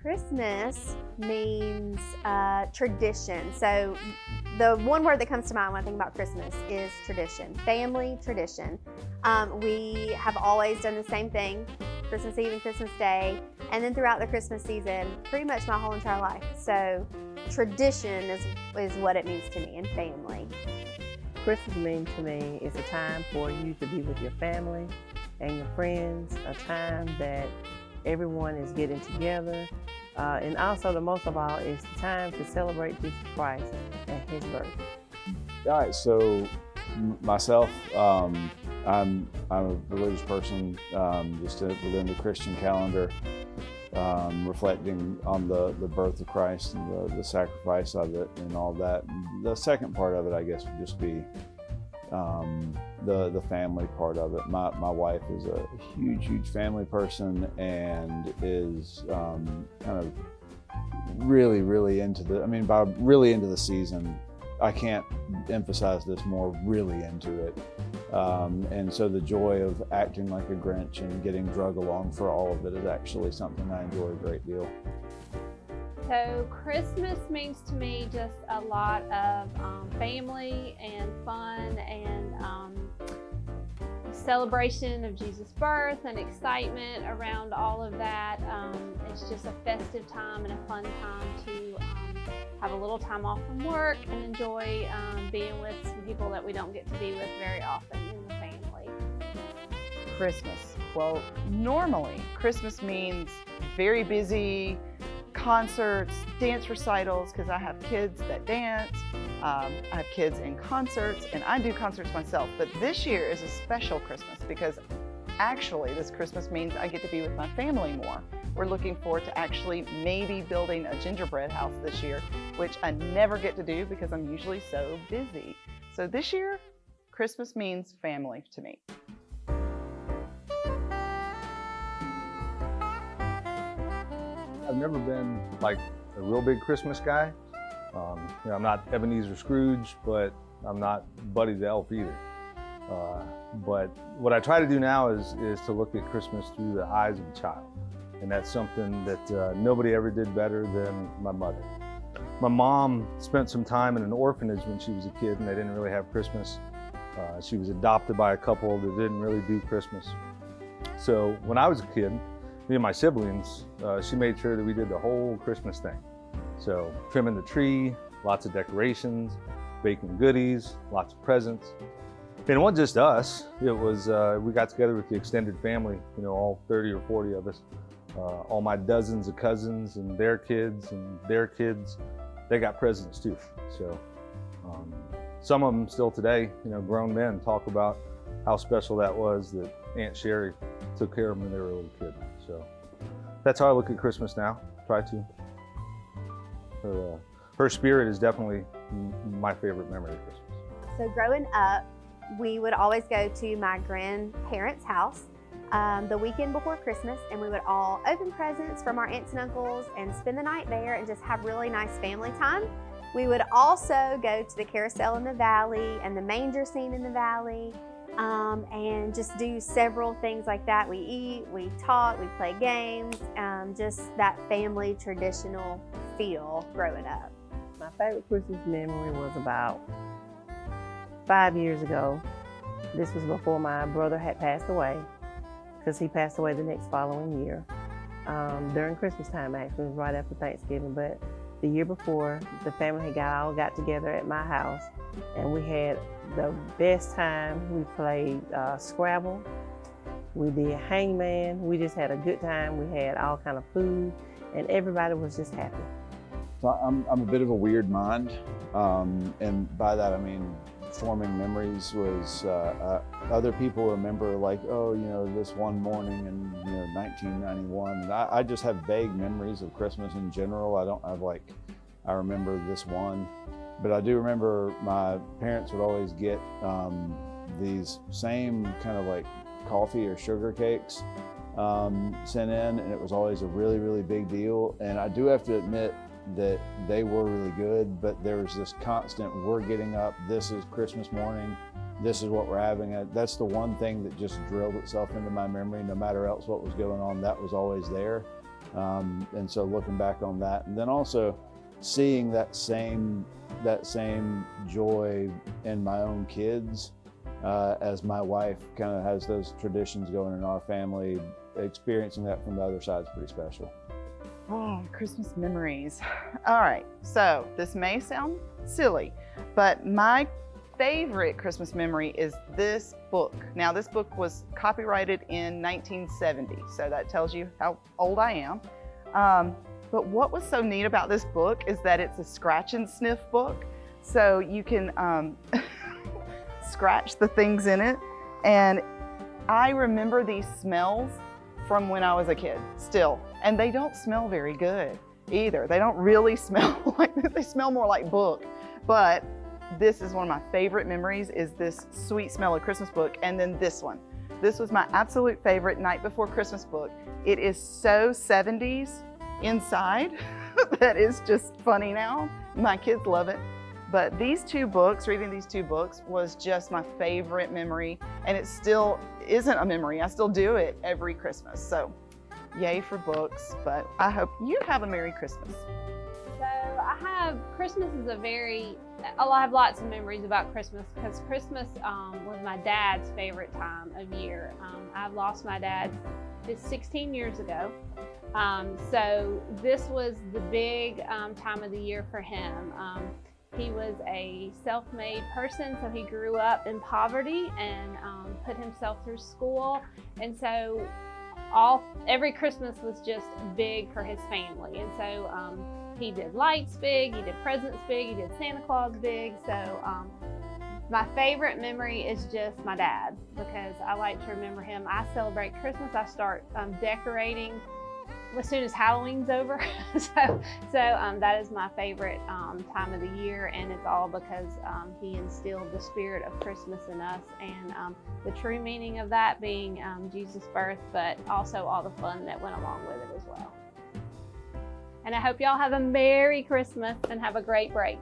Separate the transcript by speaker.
Speaker 1: Christmas means tradition. So the one word that comes to mind when I think about Christmas is tradition, family tradition. We have always done the same thing, Christmas Eve and Christmas Day, and then throughout the Christmas season, pretty much my whole entire life. So tradition is what it means to me, and family.
Speaker 2: Christmas means to me is a time for you to be with your family and your friends, a time that everyone is getting together, and also the most of all is the time to celebrate Jesus Christ and His birth.
Speaker 3: All right, so myself, I'm a religious person, just within the Christian calendar, reflecting on the birth of Christ and the sacrifice of it and all that. The second part of it, I guess, would just be the family part of it. My wife is a huge family person and is kind of really into by really into the season. I can't emphasize this more, really into it. And so the joy of acting like a Grinch and getting drug along for all of it is actually something I enjoy a great deal.
Speaker 4: So Christmas means to me just a lot of family and fun and celebration of Jesus' birth and excitement around all of that. It's just a festive time and a fun time to have a little time off from work and enjoy being with some people that we don't get to be with very often in the family.
Speaker 5: Christmas. Well, normally Christmas means very busy, concerts, dance recitals, because I have kids that dance. I have kids in concerts, and I do concerts myself. But this year is a special Christmas because actually this Christmas means I get to be with my family more. We're looking forward to actually maybe building a gingerbread house this year, which I never get to do because I'm usually so busy. So this year, Christmas means family to me.
Speaker 6: I've never been like a real big Christmas guy. I'm not Ebenezer Scrooge, but I'm not Buddy the Elf either. But what I try to do now is to look at Christmas through the eyes of a child. And that's something that nobody ever did better than my mother. My mom spent some time in an orphanage when she was a kid, and they didn't really have Christmas. She was adopted by a couple that didn't really do Christmas. So when I was a kid, me and my siblings, she made sure that we did the whole Christmas thing. So trimming the tree, lots of decorations, baking goodies, lots of presents. And it wasn't just us, it was, we got together with the extended family, all 30 or 40 of us. All my dozens of cousins and their kids, they got presents too. So some of them still today, grown men talk about how special that was that Aunt Sherry took care of them when they were a little kid. So that's how I look at Christmas now, try to. Her spirit is definitely my favorite memory of Christmas.
Speaker 1: So growing up, we would always go to my grandparents' house the weekend before Christmas, and we would all open presents from our aunts and uncles and spend the night there and just have really nice family time. We would also go to the carousel in the valley and the manger scene in the valley, and just do several things like that. We eat, we talk, we play games, just that family traditional feel growing up.
Speaker 2: My favorite Christmas memory was about 5 years ago. This was before my brother had passed away, because he passed away the next following year. During Christmas time, actually, it was right after Thanksgiving, but the year before, the family all got together at my house, and we had the best time. We played Scrabble, we did hangman, we just had a good time. We had all kind of food, and everybody was just happy.
Speaker 3: So I'm a bit of a weird mind, and by that I mean forming memories was other people remember like, oh, this one morning in 1991. And I just have vague memories of Christmas in general. I don't have I remember this one, but I do remember my parents would always get these same kind of coffee or sugar cakes sent in, and it was always a really big deal. And I do have to admit that they were really good, but there was this constant, we're getting up, this is Christmas morning, this is what we're having. That's the one thing that just drilled itself into my memory. No matter else what was going on, that was always there. And so looking back on that, and then also seeing that same joy in my own kids, as my wife kind of has those traditions going in our family, experiencing that from the other side is pretty special.
Speaker 5: Oh, Christmas memories. All right, so this may sound silly, but my favorite Christmas memory is this book. Now, this book was copyrighted in 1970, so that tells you how old I am. But what was so neat about this book is that it's a scratch and sniff book, so you can scratch the things in it. And I remember these smells from when I was a kid still, and they don't smell very good either. They don't really smell like, they smell more like book. But this is one of my favorite memories, is this sweet smell of Christmas book. And then this one. This was my absolute favorite Night Before Christmas book. It is so 70s inside that is just funny now. My kids love it. But these two books, reading these two books, was just my favorite memory, and it still isn't a memory. I still do it every Christmas. So yay for books, but I hope you have a Merry Christmas.
Speaker 4: So Christmas is I have lots of memories about Christmas, because Christmas was my dad's favorite time of year. I've lost my dad 16 years ago. So this was the big time of the year for him. He was a self-made person, so he grew up in poverty and put himself through school. And so every Christmas was just big for his family. And so he did lights big, he did presents big, he did Santa Claus big. So my favorite memory is just my dad, because I like to remember him. I celebrate Christmas. I start decorating as soon as Halloween's over. so that is my favorite time of the year, and it's all because he instilled the spirit of Christmas in us, and the true meaning of that being Jesus' birth, but also all the fun that went along with it as well. And I hope y'all have a Merry Christmas and have a great break.